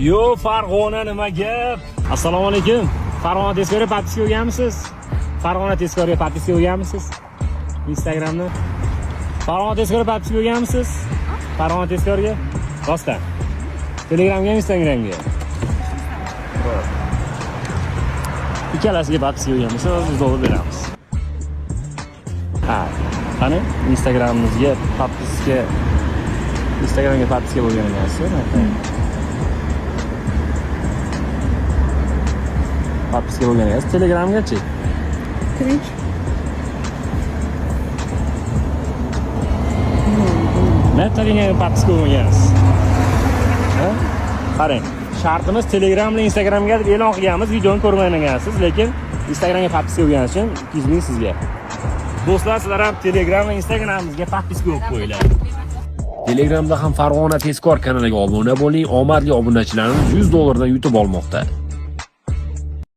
Yo, Farg'ona nima gap? Assalomu alaykum. Farg'ona tezkoriga podpiska bo'lganmisiz? Farg'ona tezkoriga podpiska bo'lganmisiz? Instagramda. Farg'ona tezkoriga podpiska bo'lganmisiz? Farg'ona tezkoriga? Rostdan. Telegramga, Instagramga. Ikkalasiga podpiska bo'lganmisiz, biz olib beramiz. Ha, qani Instagramimizga podpiska Instagramga podpiska bo'lgan ekansiz. Podpiska bo'lgan ekansiz. Telegramgachi? Kirik. Metaliga podpiska bo'lgansiz. Ha? Qarang, shartimiz Telegram bilan Instagramga deb e'lon qilganmiz, videoni ko'rmagan ekansiz, lekin Instagramga podpiska bo'lgani uchun 200 ming sizga. Do'stlar, sizlar ham Telegram va Instagramimizga podpiska bo'lib qo'yinglar. Telegramda ham Farg'ona tezkor kanaliga obuna bo'ling. Omadli obunachilarimiz $100 dan yutib olmoqda.